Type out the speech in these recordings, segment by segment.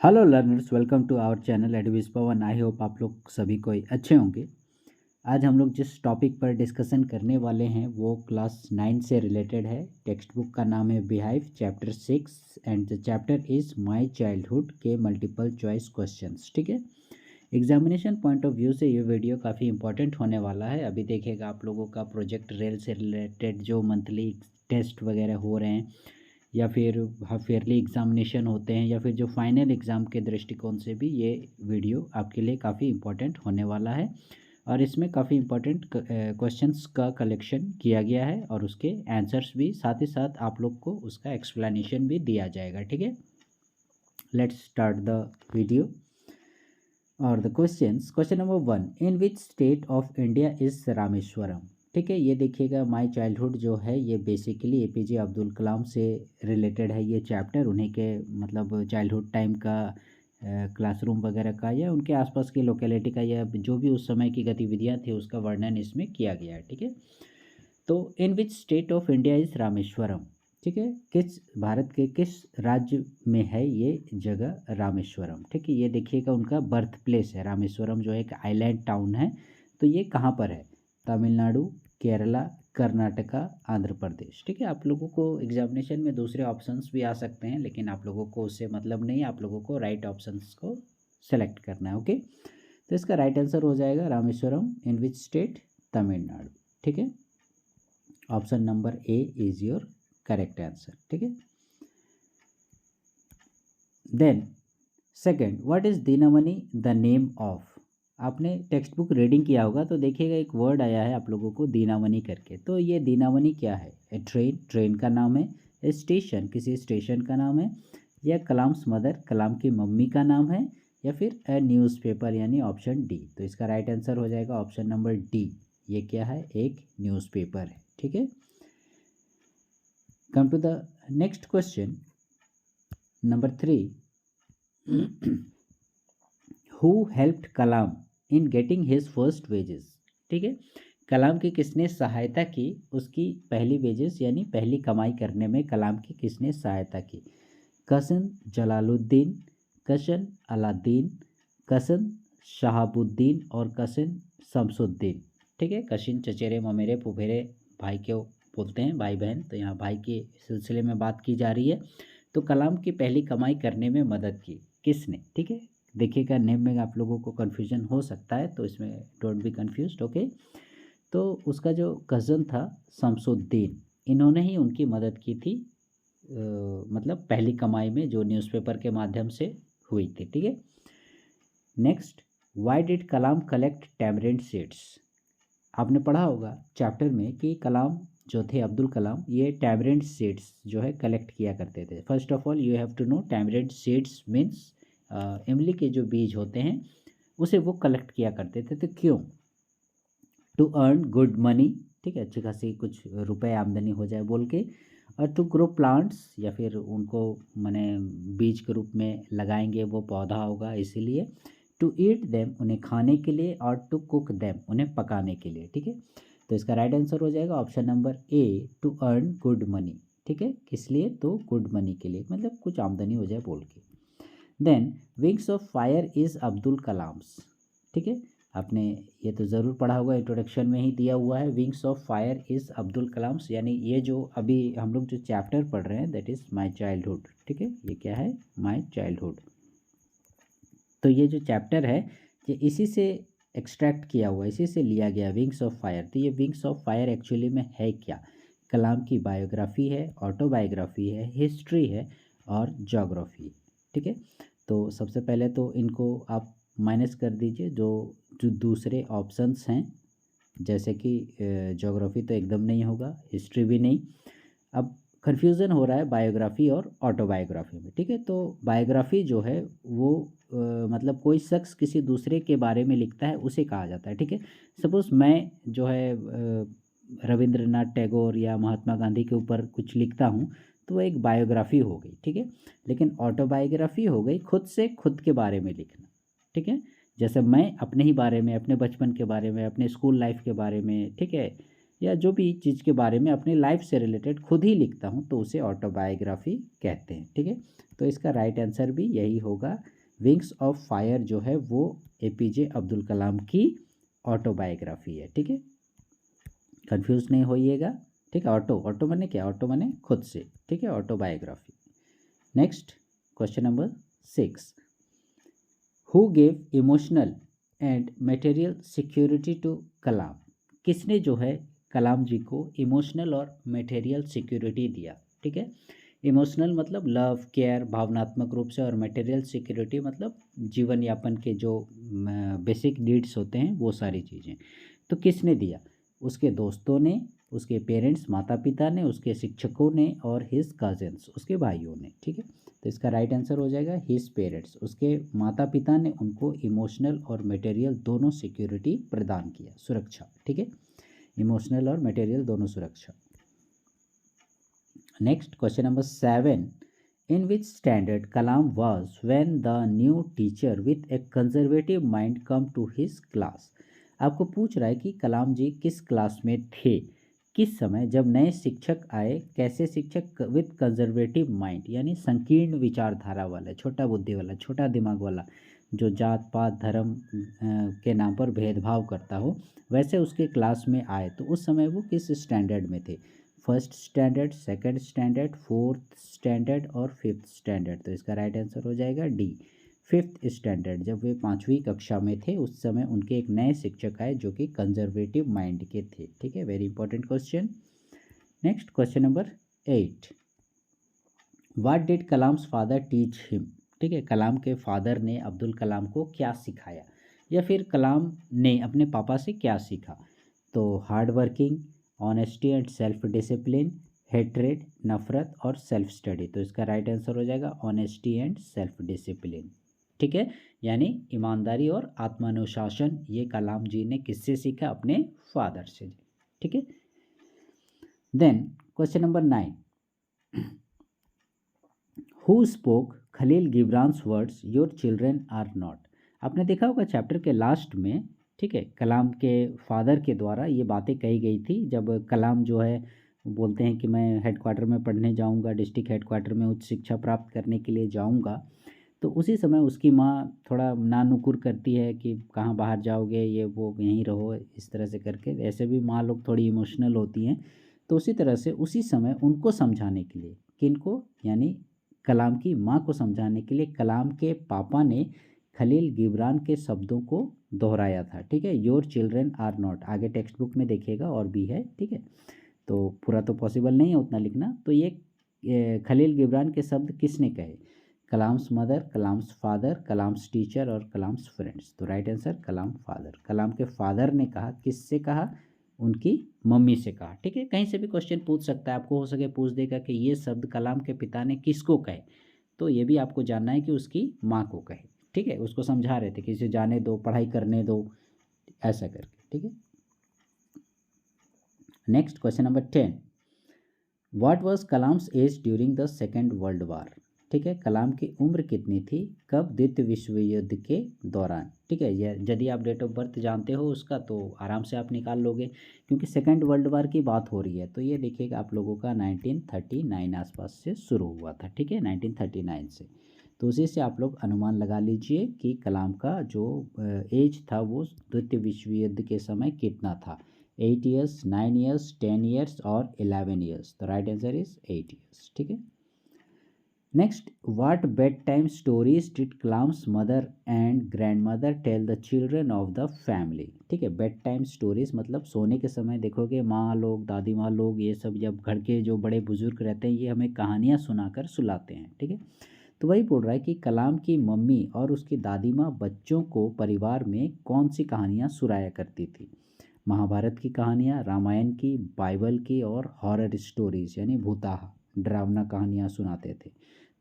Hello learners, welcome to our channel एडविस Pawan. I hope आप लोग सभी कोई अच्छे होंगे। आज हम लोग जिस टॉपिक पर डिस्कशन करने वाले हैं वो क्लास 9 से रिलेटेड है। टेक्स्ट बुक का नाम है beehive, chapter 6 and the chapter is my childhood के मल्टीपल चॉइस क्वेश्चंस। ठीक है, एग्जामिनेशन पॉइंट ऑफ व्यू से ये वीडियो काफ़ी इंपॉर्टेंट होने वाला है। अभी देखिएगा आप लोगों का प्रोजेक्ट रेल से रिलेटेड जो मंथली टेस्ट वगैरह हो रहे हैं या फिर हाफ ईयरली एग्ज़ामिनेशन होते हैं या फिर जो फाइनल एग्ज़ाम के दृष्टिकोण से भी ये वीडियो आपके लिए काफ़ी इम्पोर्टेंट होने वाला है। और इसमें काफ़ी इम्पोर्टेंट क्वेश्चंस का कलेक्शन किया गया है और उसके आंसर्स भी साथ ही साथ आप लोग को उसका एक्सप्लेनेशन भी दिया जाएगा। ठीक है, लेट्स स्टार्ट द वीडियो और the question number 1, in which state of India is Rameshwaram. ठीक है, ये देखिएगा माय चाइल्डहुड जो है ये बेसिकली एपीजे अब्दुल कलाम से रिलेटेड है। ये चैप्टर उन्हीं के मतलब चाइल्डहुड टाइम का क्लासरूम वगैरह का या उनके आसपास की लोकेलिटी का या जो भी उस समय की गतिविधियां थी उसका वर्णन इसमें किया गया है। ठीक है, तो in which state of India is Rameshwaram. ठीक है, किस भारत के किस राज्य में है ये जगह रामेश्वरम। ठीक है, ये देखिएगा उनका बर्थ प्लेस है। रामेश्वरम जो है एक आइलैंड टाउन है। तो ये कहाँ पर है? तमिलनाडु, केरला, कर्नाटका, आंध्र प्रदेश। ठीक है, आप लोगों को एग्जामिनेशन में दूसरे ऑप्शंस भी आ सकते हैं लेकिन आप लोगों को उससे मतलब नहीं है, आप लोगों को राइट ऑप्शंस को सेलेक्ट करना है। ओके, तो इसका राइट आंसर हो जाएगा रामेश्वरम इन विच स्टेट, तमिलनाडु। ठीक है, option number A is your correct answer. ठीक है, then second, what is दीनामणि the name of. आपने टेक्स्ट बुक रीडिंग किया होगा तो देखिएगा एक वर्ड आया है आप लोगों को दीनामणि करके। तो ये दीनामणि क्या है? ए ट्रेन, ट्रेन का नाम है। ए स्टेशन, किसी स्टेशन का नाम है। या कलाम्स मदर, कलाम की मम्मी का नाम है। या फिर ए न्यूज़पेपर, यानी ऑप्शन डी। तो इसका राइट आंसर हो जाएगा ऑप्शन नंबर डी। ये क्या है? एक न्यूज़पेपर है। ठीक है, come to the next question number 3, who helped Kalam in getting his first wages. ठीक है, कलाम की किसने सहायता की उसकी पहली वेजेस यानी पहली कमाई करने में कलाम की किसने सहायता की? कसन जलालुद्दीन, कसन अलादीन, कसन शहाबुद्दीन और कसन शमसुद्दीन। ठीक है, कसिन चचेरे ममेरे फुफेरे भाई को बोलते हैं, भाई बहन। तो यहाँ भाई के सिलसिले में बात की जा रही है। तो कलाम की पहली कमाई करने में मदद की किसने? ठीक है, देखिएगा नेम में आप लोगों को कन्फ्यूजन हो सकता है तो इसमें डोंट बी कन्फ्यूज्ड। ओके, तो उसका जो कज़न था शमसुद्दीन, इन्होंने ही उनकी मदद की थी मतलब पहली कमाई में जो न्यूज़पेपर के माध्यम से हुई थी। ठीक है, next, why did Kalam collect tamarind seeds. आपने पढ़ा होगा चैप्टर में कि कलाम जो थे अब्दुल कलाम ये टैमरिंड सीड्स जो है कलेक्ट किया करते थे। First of all you have to know tamarind seeds means इमली के जो बीज होते हैं उसे वो कलेक्ट किया करते थे। तो क्यों? To earn good money. ठीक है, अच्छी खासी कुछ रुपए आमदनी हो जाए बोल के। और टू ग्रो प्लांट्स, या फिर उनको माने बीज के रूप में लगाएंगे, वो पौधा होगा इसीलिए। टू ईट देम, उन्हें खाने के लिए। और टू कुक देम, उन्हें पकाने के लिए। ठीक है, तो इसका राइट आंसर हो जाएगा option number A, to earn good money. ठीक है, किस लिए? तो गुड मनी के लिए, मतलब कुछ आमदनी हो जाए बोल के। Then Wings of Fire is Abdul Kalam's. ठीक है, आपने ये तो ज़रूर पढ़ा होगा, इंट्रोडक्शन में ही दिया हुआ है, wings of Fire is Abdul Kalam's. यानी ये जो अभी हम लोग जो चैप्टर पढ़ रहे हैं दैट इज़ माय चाइल्डहुड। ठीक है, ये क्या है? My childhood. तो ये जो चैप्टर है ये इसी से एक्सट्रैक्ट किया हुआ, इसी से लिया गया, विंग्स ऑफ फायर। तो ये विंग्स ऑफ फायर एक्चुअली में है क्या? कलाम की बायोग्राफी है, ऑटोबायोग्राफी है, हिस्ट्री है और जोग्राफी। ठीक है, तो सबसे पहले तो इनको आप माइनस कर दीजिए जो जो दूसरे ऑप्शंस हैं, जैसे कि जोग्राफी तो एकदम नहीं होगा, हिस्ट्री भी नहीं। अब कन्फ्यूज़न हो रहा है बायोग्राफी और ऑटोबायोग्राफी में। ठीक है, तो बायोग्राफी जो है वो मतलब कोई शख्स किसी दूसरे के बारे में लिखता है उसे कहा जाता है। ठीक है, सपोज़ मैं जो है रविंद्रनाथ टैगोर या महात्मा गांधी के ऊपर कुछ लिखता हूँ तो वो एक बायोग्राफी हो गई। ठीक है, लेकिन ऑटोबायोग्राफी हो गई खुद से खुद के बारे में लिखना। ठीक है, जैसे मैं अपने ही बारे में, अपने बचपन के बारे में, अपने स्कूल लाइफ के बारे में, ठीक है, या जो भी चीज़ के बारे में अपनी लाइफ से रिलेटेड खुद ही लिखता हूँ तो उसे ऑटोबायोग्राफी कहते हैं। ठीक है, तो इसका राइट आंसर भी यही होगा, विंग्स ऑफ फायर जो है वो APJ अब्दुल कलाम की ऑटोबायोग्राफी है। ठीक है, कंफ्यूज नहीं होइएगा। ठीक है, ऑटो माने क्या, ऑटो माने खुद से। ठीक है, autobiography. Next question number 6, who gave emotional and material security to Kalam? किसने जो है कलाम जी को इमोशनल और मटेरियल सिक्योरिटी दिया? ठीक है, इमोशनल मतलब लव केयर भावनात्मक रूप से, और मटेरियल सिक्योरिटी मतलब जीवन यापन के जो बेसिक नीड्स होते हैं वो सारी चीज़ें। तो किसने दिया? उसके दोस्तों ने, उसके पेरेंट्स माता पिता ने, उसके शिक्षकों ने, और हिज कजन्स उसके भाइयों ने। ठीक है, तो इसका राइट आंसर हो जाएगा हिज पेरेंट्स। उसके माता पिता ने उनको इमोशनल और मटेरियल दोनों सिक्योरिटी प्रदान किया, सुरक्षा। ठीक है, इमोशनल और मटेरियल दोनों सुरक्षा। Next question number 7, in which standard Kalam was when the new teacher with a conservative mind come to his class? आपको पूछ रहा है कि कलाम जी किस क्लास में थे, किस समय, जब नए शिक्षक आए। कैसे शिक्षक? विथ कंजर्वेटिव माइंड यानी संकीर्ण विचारधारा वाला, छोटा बुद्धि वाला, छोटा दिमाग वाला, जो जात पात धर्म के नाम पर भेदभाव करता हो, वैसे उसके क्लास में आए। तो उस समय वो किस स्टैंडर्ड में थे? First standard, second standard, fourth standard और फिफ्थ स्टैंडर्ड। तो इसका राइट आंसर हो जाएगा डी, फिफ्थ स्टैंडर्ड। जब वे 5वीं कक्षा में थे उस समय उनके एक नए शिक्षक आए जो कि कंजर्वेटिव माइंड के थे। ठीक है, very important question. Next question number 8, what did Kalam's father teach him? ठीक है, कलाम के फादर ने अब्दुल कलाम को क्या सिखाया, या फिर कलाम ने अपने पापा से क्या सीखा? तो hard working, honesty and self discipline, hatred नफरत, और सेल्फ स्टडी। तो इसका राइट आंसर हो जाएगा ऑनेस्टी एंड सेल्फ डिसिप्लिन। ठीक है, यानी ईमानदारी और आत्मानुशासन, ये कलाम जी ने किससे सीखा? अपने फादर से। ठीक है, then question number 9, who spoke Khalil Gibran's words your children are not? आपने देखा होगा चैप्टर के लास्ट में, ठीक है, कलाम के फादर के द्वारा ये बातें कही गई थी। जब कलाम जो है बोलते हैं कि मैं हेडक्वार्टर में पढ़ने जाऊंगा, डिस्ट्रिक्ट हेडक्वार्टर में उच्च शिक्षा प्राप्त करने के लिए जाऊंगा, तो उसी समय उसकी माँ थोड़ा नानुकुर करती है कि कहाँ बाहर जाओगे, ये वो यहीं रहो, इस तरह से करके। ऐसे भी माँ लोग थोड़ी इमोशनल होती हैं। तो उसी तरह से उसी समय उनको समझाने के लिए, किनको, यानी कलाम की माँ को समझाने के लिए कलाम के पापा ने खलील गिब्रान के शब्दों को दोहराया था। ठीक है, योर चिल्ड्रेन आर नॉट, आगे टेक्स्ट बुक में देखिएगा और भी है। ठीक है, तो पूरा तो पॉसिबल नहीं है उतना लिखना। तो ये खलील गिब्रान के शब्द किसने कहे? Kalam's mother, Kalam's father, Kalam's teacher और कलाम्स फ्रेंड्स। तो राइट आंसर कलाम फादर। कलाम के फादर ने कहा, किससे कहा? उनकी मम्मी से कहा। ठीक है, कहीं से भी क्वेश्चन पूछ सकता है, आपको हो सके पूछ देगा कि ये शब्द कलाम के पिता ने किसको कहे, तो ये भी आपको जानना है कि उसकी माँ को कहे। ठीक है, उसको समझा रहे थे कि इसे जाने दो, पढ़ाई करने दो, ऐसा करके। ठीक है, next question number 10, what was Kalam's age during the Second World War? ठीक है, कलाम की उम्र कितनी थी, कब, द्वितीय विश्व युद्ध के दौरान? ठीक है, यदि आप डेट ऑफ बर्थ जानते हो उसका तो आराम से आप निकाल लोगे, क्योंकि सेकेंड वर्ल्ड वार की बात हो रही है। तो ये देखिएगा आप लोगों का 1939 आसपास से शुरू हुआ था। ठीक है, 1939 से। तो उसी से आप लोग अनुमान लगा लीजिए कि कलाम का जो एज था वो द्वितीय विश्व युद्ध के समय कितना था। 8 ईयर्स, 9 ईयर्स, 10 ईयर्स और 11 ईयर्स। तो राइट आंसर इज 8 ईयर्स। ठीक है, next, what bedtime stories did Kalam's mother and grandmother tell the children of the family? ठीक है, बेड टाइम स्टोरीज मतलब सोने के समय देखोगे माँ लोग, दादी माँ लोग, ये सब जब घर के जो बड़े बुजुर्ग रहते हैं ये हमें कहानियाँ सुनाकर सुलाते हैं। ठीक है, तो वही बोल रहा है कि कलाम की मम्मी और उसकी दादी माँ बच्चों को परिवार में कौन सी कहानियाँ सुनाया करती थी? महाभारत की कहानियाँ, रामायण की, बाइबल की, और हॉरर स्टोरीज यानी भूताहा, डरावना कहानियाँ सुनाते थे।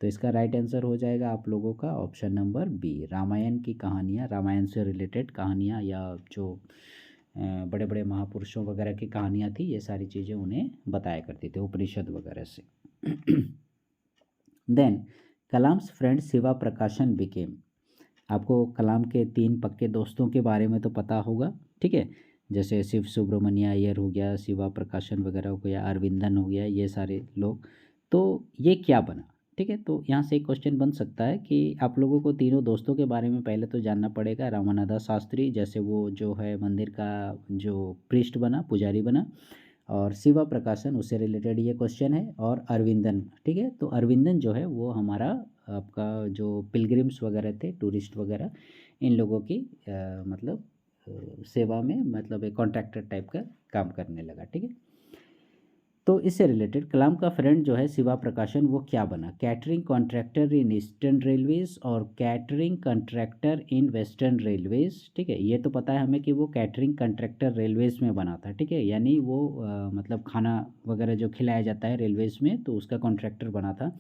तो इसका राइट आंसर हो जाएगा आप लोगों का ऑप्शन नंबर बी, रामायण की कहानियाँ, रामायण से रिलेटेड कहानियाँ, या जो बड़े बड़े महापुरुषों वगैरह की कहानियाँ थी, ये सारी चीज़ें उन्हें बताया करती थी उपनिषद वगैरह से। देन कलाम्स फ्रेंड शिवा प्रकाशन बिकेम। आपको कलाम के 3 पक्के दोस्तों के बारे में तो पता होगा। ठीक है, जैसे शिव सुब्रमण्य अय्यर हो गया, शिवा प्रकाशन वगैरह हो गया, अरविंदन हो गया, ये सारे लोग। तो ये क्या बना? ठीक है। तो यहाँ से एक क्वेश्चन बन सकता है कि आप लोगों को तीनों दोस्तों के बारे में पहले तो जानना पड़ेगा। रामानंदा शास्त्री, जैसे वो जो है मंदिर का जो प्रीस्ट बना, पुजारी बना, और शिवा प्रकाशन, उससे रिलेटेड ये क्वेश्चन है, और अरविंदन। ठीक है। तो अरविंदन जो है वो हमारा आपका जो पिलग्रिम्स वगैरह थे, टूरिस्ट वगैरह, इन लोगों की मतलब सेवा में, मतलब एक कॉन्ट्रैक्टर टाइप का काम करने लगा। ठीक है। तो इससे रिलेटेड कलाम का फ्रेंड जो है शिवा प्रकाशन, वो क्या बना? Catering contractor in eastern railways और catering contractor in western railways. ठीक है। ये तो पता है हमें कि वो कैटरिंग कॉन्ट्रैक्टर रेलवेज में बना था। ठीक है। यानी वो मतलब खाना वगैरह जो खिलाया जाता है रेलवेज में, तो उसका कॉन्ट्रैक्टर बना था।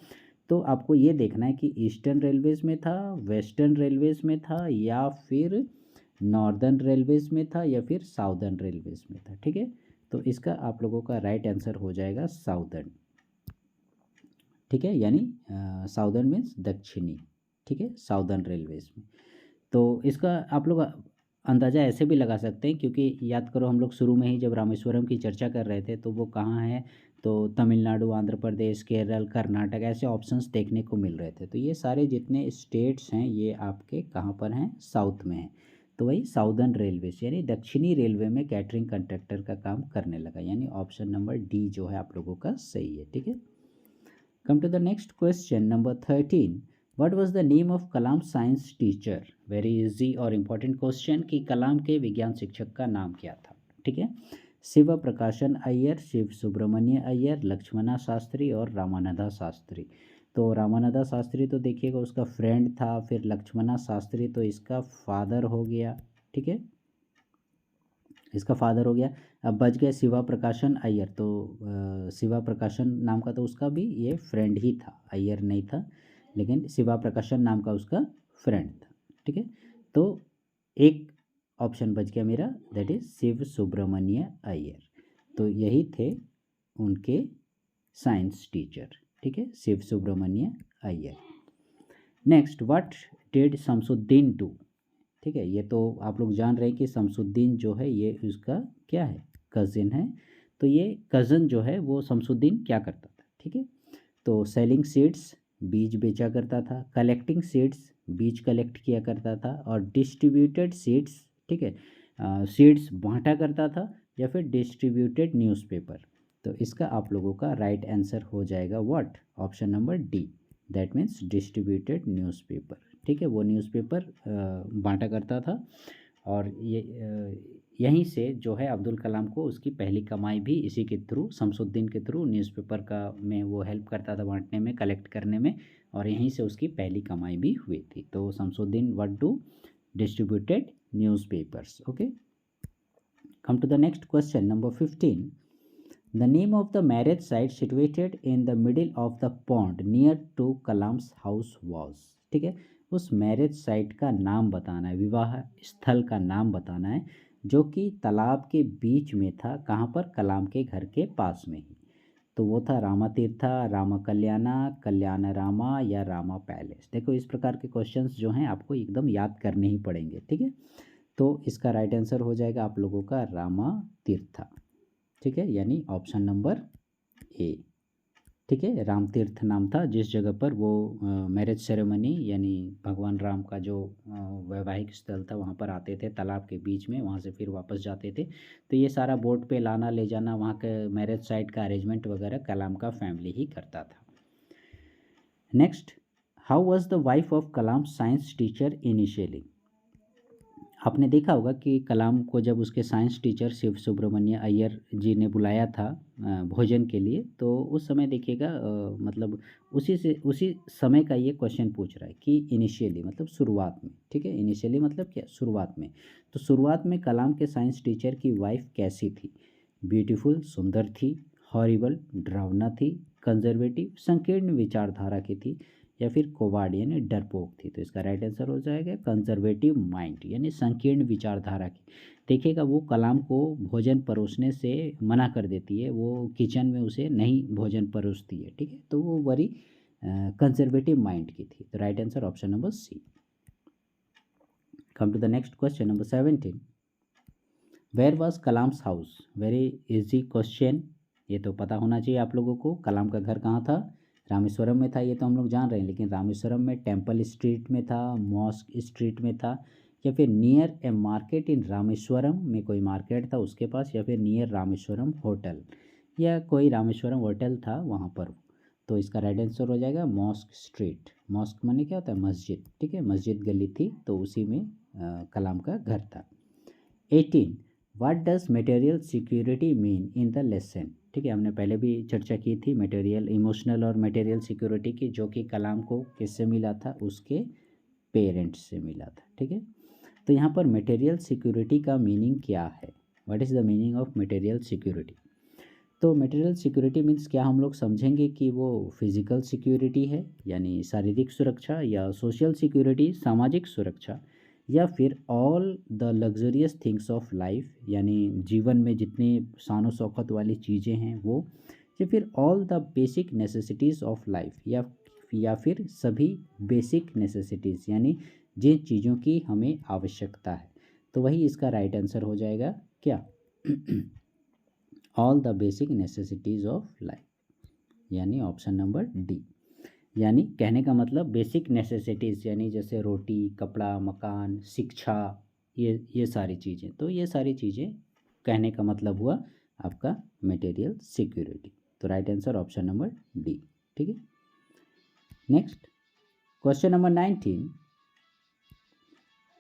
तो आपको ये देखना है कि ईस्टर्न रेलवेज में था, वेस्टर्न रेलवेज में था, या फिर नॉर्दर्न रेलवेज में था, या फिर साउदर्न रेलवेज में था। ठीक है। तो इसका आप लोगों का राइट आंसर हो जाएगा साउदर्न। ठीक है। यानी साउदर्न मीन्स दक्षिणी। ठीक है। साउदर्न रेलवेज में। तो इसका आप लोग अंदाज़ा ऐसे भी लगा सकते हैं, क्योंकि याद करो हम लोग शुरू में ही जब रामेश्वरम की चर्चा कर रहे थे, तो वो कहाँ है? तो तमिलनाडु, आंध्र प्रदेश, केरल, कर्नाटक, ऐसे ऑप्शंस देखने को मिल रहे थे। तो ये सारे जितने स्टेट्स हैं ये आपके कहाँ पर हैं? साउथ में हैं। तो वही साउदर्न रेलवेज यानी दक्षिणी रेलवे में कैटरिंग कंडक्टर का काम करने लगा, यानी ऑप्शन नंबर डी जो है आप लोगों का सही है। ठीक है। Come to the next question number 13। What was the name of Kalam science teacher? Very easy और इम्पोर्टेंट क्वेश्चन कि कलाम के विज्ञान शिक्षक का नाम क्या था। ठीक है। शिव प्रकाशन अय्यर, शिव सुब्रमण्य अय्यर, लक्ष्मणा शास्त्री और रामानंदा शास्त्री। तो रामानंदा शास्त्री तो देखिएगा उसका फ्रेंड था, फिर लक्ष्मणा शास्त्री तो इसका फादर हो गया। ठीक है। इसका फादर हो गया। अब बच गए शिवा प्रकाशन अय्यर। तो शिवा प्रकाशन नाम का तो उसका भी ये फ्रेंड ही था, अय्यर नहीं था, लेकिन शिवा प्रकाशन नाम का उसका फ्रेंड था। ठीक है। तो एक ऑप्शन बच गया मेरा, दैट इज शिव सुब्रमण्य अय्यर। तो यही थे उनके साइंस टीचर। ठीक है। Shiv Subramania Iyer. Next, what did Shamsuddin do? ठीक है। ये तो आप लोग जान रहे हैं कि शमसुद्दीन जो है ये उसका क्या है? कज़िन है। तो ये कज़न जो है वो शमसुद्दीन क्या करता था? ठीक है। तो सेलिंग सीड्स, बीज बेचा करता था, कलेक्टिंग सीड्स, बीज कलेक्ट किया करता था, और डिस्ट्रीब्यूटेड सीड्स, ठीक है, सीड्स बांटा करता था, या फिर डिस्ट्रीब्यूटेड न्यूज़पेपर। तो इसका आप लोगों का राइट आंसर हो जाएगा what? Option number D, that means distributed newspaper. ठीक है। वो न्यूज़पेपर बांटा करता था, और ये यहीं से जो है अब्दुल कलाम को उसकी पहली कमाई भी इसी के थ्रू, शमसुद्दीन के थ्रू, न्यूज़पेपर का में वो हेल्प करता था बांटने में, कलेक्ट करने में, और यहीं से उसकी पहली कमाई भी हुई थी। तो Shamsuddin what do? Distributed newspapers. Okay. Come to the next question number 15। The name of the marriage site situated in the middle of the pond near to Kalam's house was? ठीक है। उस मैरिज साइट का नाम बताना है, विवाह स्थल का नाम बताना है, जो कि तालाब के बीच में था। कहाँ पर? कलाम के घर के पास में ही। तो वो था रामा तीर्था, रामा कल्याणा, कल्याण रामा, या रामा पैलेस। देखो इस प्रकार के क्वेश्चंस जो हैं आपको एकदम याद करने ही पड़ेंगे। ठीक है। तो इसका राइट आंसर हो जाएगा आप लोगों का रामा तीर्था। ठीक है। यानी ऑप्शन नंबर ए। ठीक है। राम तीर्थ नाम था जिस जगह पर वो मैरिज सेरेमनी, यानी भगवान राम का जो वैवाहिक स्थल था वहाँ पर आते थे, तालाब के बीच में, वहाँ से फिर वापस जाते थे। तो ये सारा बोट पे लाना ले जाना, वहाँ के मैरिज साइट का अरेंजमेंट वगैरह कलाम का फैमिली ही करता था। Next, how was the wife of Kalam science teacher initially? आपने देखा होगा कि कलाम को जब उसके साइंस टीचर शिव सुब्रमण्य अय्यर जी ने बुलाया था भोजन के लिए, तो उस समय देखिएगा मतलब उसी समय का ये क्वेश्चन पूछ रहा है कि इनिशियली मतलब शुरुआत में। ठीक है। इनिशियली मतलब क्या? शुरुआत में। तो शुरुआत में कलाम के साइंस टीचर की वाइफ कैसी थी? ब्यूटीफुल, सुंदर थी, हॉरिबल, डरावना थी, कंजर्वेटिव, संकीर्ण विचारधारा की थी, या फिर कोवार्ड यानी डरपोक थी? तो इसका राइट आंसर हो जाएगा कंजर्वेटिव माइंड, यानी संकीर्ण विचारधारा की। देखिएगा वो कलाम को भोजन परोसने से मना कर देती है, वो किचन में उसे नहीं भोजन परोसती है। ठीक है। तो वो बड़ी कंजर्वेटिव माइंड की थी। तो right answer option number C. Come to the next question number 17। Where was Kalam's house? Very easy question, ये तो पता होना चाहिए आप लोगों को। कलाम का घर कहाँ था? रामेश्वरम में था ये तो हम लोग जान रहे हैं, लेकिन रामेश्वरम में टेम्पल स्ट्रीट में था, मॉस्क स्ट्रीट में था, या फिर near A market in Rameswaram में कोई मार्केट था उसके पास, या फिर नियर रामेश्वरम होटल, या कोई रामेश्वरम होटल था वहाँ पर। तो इसका राइट आंसर हो जाएगा मॉस्क स्ट्रीट। मॉस्क माने क्या होता है? मस्जिद। ठीक है, मस्जिद गली थी तो उसी में कलाम का घर था। 18 what does material security mean in the lesson. ठीक है, हमने पहले भी चर्चा की थी मटेरियल, इमोशनल और मटेरियल सिक्योरिटी की, जो कि कलाम को किससे मिला था? उसके पेरेंट्स से मिला था। ठीक है, तो यहाँ पर मटेरियल सिक्योरिटी का मीनिंग क्या है? What is the meaning of material security? तो मटेरियल सिक्योरिटी मीन्स क्या हम लोग समझेंगे कि वो फिजिकल सिक्योरिटी है यानी शारीरिक सुरक्षा, या सोशल सिक्योरिटी सामाजिक सुरक्षा, या फिर all the luxurious things of life यानी जीवन में जितनी शान शौकत वाली चीज़ें हैं वो, या फिर all the basic necessities of life, या फिर सभी बेसिक नेसेसिटीज़ यानी जिन चीज़ों की हमें आवश्यकता है। तो वही इसका राइट आंसर हो जाएगा क्या? All the basic necessities of life, यानी ऑप्शन नंबर डी। यानी कहने का मतलब बेसिक नेसेसिटीज़ यानी जैसे रोटी, कपड़ा, मकान, शिक्षा, ये सारी चीज़ें। तो ये सारी चीज़ें कहने का मतलब हुआ आपका मटेरियल सिक्योरिटी। तो right answer option number D. ठीक है, next question number 19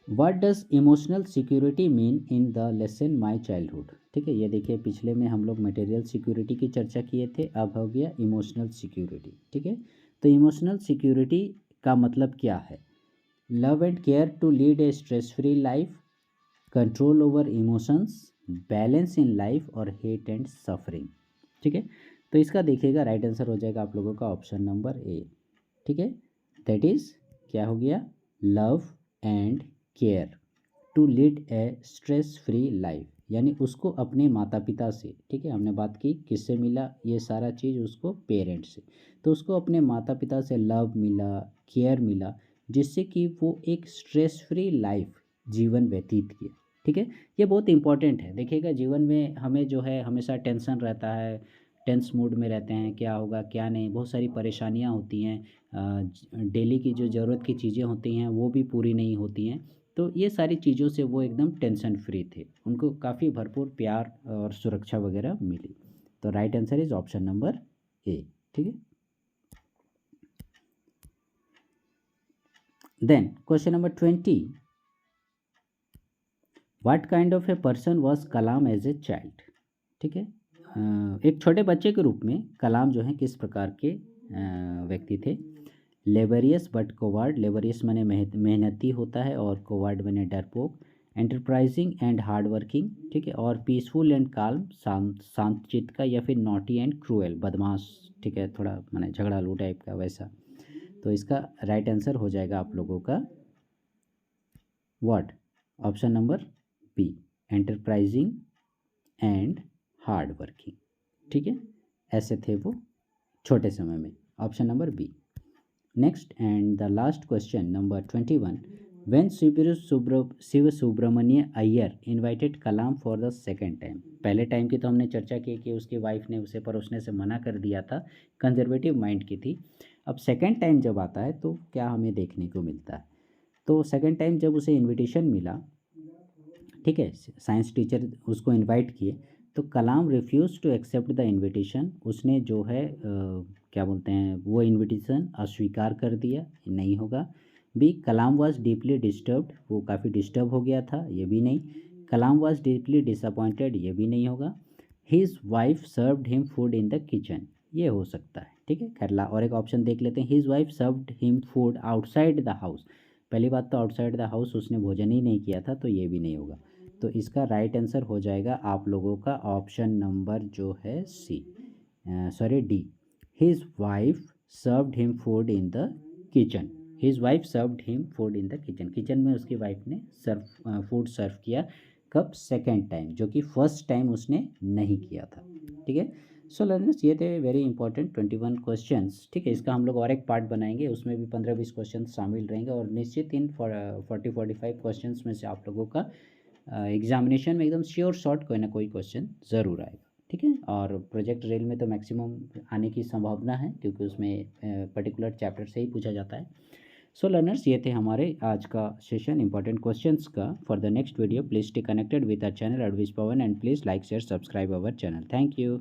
what does emotional security mean in the lesson my childhood. ठीक है, ये देखिए पिछले में हम लोग मटेरियल सिक्योरिटी की चर्चा किए थे, अब हो गया इमोशनल सिक्योरिटी। ठीक है, तो इमोशनल सिक्योरिटी का मतलब क्या है? Love and care to lead a stress free life, control over emotions, balance in life, और हेट एंड सफरिंग। ठीक है, तो इसका देखिएगा राइट आंसर हो जाएगा आप लोगों का ऑप्शन नंबर ए। ठीक है, दैट इज़ क्या हो गया? Love and care to lead a stress free life, यानी उसको अपने माता पिता से, ठीक है हमने बात की किससे मिला ये सारा चीज़, उसको पेरेंट्स से, तो उसको अपने माता पिता से लव मिला, केयर मिला, जिससे कि वो एक स्ट्रेस फ्री लाइफ जीवन व्यतीत किए। ठीक है, ये बहुत इंपॉर्टेंट है। देखिएगा जीवन में हमें जो है हमेशा टेंशन रहता है, टेंस मूड में रहते हैं, क्या होगा क्या नहीं, बहुत सारी परेशानियां होती हैं, डेली की जो ज़रूरत की चीज़ें होती हैं वो भी पूरी नहीं होती हैं। तो ये सारी चीज़ों से वो एकदम टेंशन फ्री थे, उनको काफ़ी भरपूर प्यार और सुरक्षा वगैरह मिली। तो right answer is option number A. ठीक है, then question number 20 what kind of a person was Kalam as a child. ठीक है, एक छोटे बच्चे के रूप में कलाम जो है किस प्रकार के व्यक्ति थे? लेबरियस बट कोवार्ड, लेबरियस माने मेहनती होता है और कोवार्ड माने डरपोक, एंटरप्राइजिंग एंड हार्ड वर्किंग, ठीक है, और पीसफुल एंड काल्म, शांत चित्त का, या फिर नॉटी एंड क्रूएल, बदमाश, ठीक है, थोड़ा माने झगड़ालू टाइप का वैसा। तो इसका राइट आंसर हो जाएगा आप लोगों का what? Option number B, enterprising and hard working. ठीक है, ऐसे थे वो छोटे समय में। Option number B. Next and the last question number 21 when Shiv Subramania Iyer invited Kalam for the second time. पहले टाइम की तो हमने चर्चा की कि उसकी वाइफ ने उसे परोसने से मना कर दिया था, कंजर्वेटिव माइंड की थी। अब सेकेंड टाइम जब आता है तो क्या हमें देखने को मिलता है? तो सेकेंड टाइम जब उसे इन्विटेशन मिला, ठीक है, साइंस टीचर उसको इनवाइट किए, तो Kalam refuse to accept the invitation, उसने जो है क्या बोलते हैं वो इनविटेशन अस्वीकार कर दिया, नहीं होगा। B, Kalam was deeply disturbed, वो काफ़ी डिस्टर्ब हो गया था, ये भी नहीं। कलाम वाज डीपली डिसअपॉइंटेड, ये भी नहीं होगा। His wife served him food in the kitchen, ये हो सकता है। ठीक है, खैरला और एक ऑप्शन देख लेते हैं, his wife served him food outside the house. पहली बात तो आउटसाइड द हाउस उसने भोजन ही नहीं किया था, तो ये भी नहीं होगा। तो इसका राइट आंसर हो जाएगा आप लोगों का ऑप्शन नंबर जो है C, sorry D, his wife served him food in the kitchen. His wife served him food in the kitchen, kitchen में उसकी वाइफ ने फूड सर्व किया। कब? सेकेंड टाइम, जो कि फर्स्ट टाइम उसने नहीं किया था। ठीक है, सो लर्नर्स ये थे वेरी इंपॉर्टेंट 21 क्वेश्चंस। ठीक है, इसका हम लोग और एक पार्ट बनाएंगे, उसमें भी 15-20 क्वेश्चन शामिल रहेंगे, और निश्चित इन 40-45 क्वेश्चंस में से आप लोगों का एग्जामिनेशन में एकदम श्योर शॉर्ट कोई ना कोई क्वेश्चन ज़रूर आएगा। ठीक है। और प्रोजेक्ट रेल में तो मैक्सिमम आने की संभावना है, क्योंकि उसमें पर्टिकुलर चैप्टर से ही पूछा जाता है। सो लर्नर्स, ये थे हमारे आज का सेशन इंपॉर्टेंट क्वेश्चंस का। For the next video please stay connected with our channel एडविस Pawan, and please like share subscribe our channel. Thank you.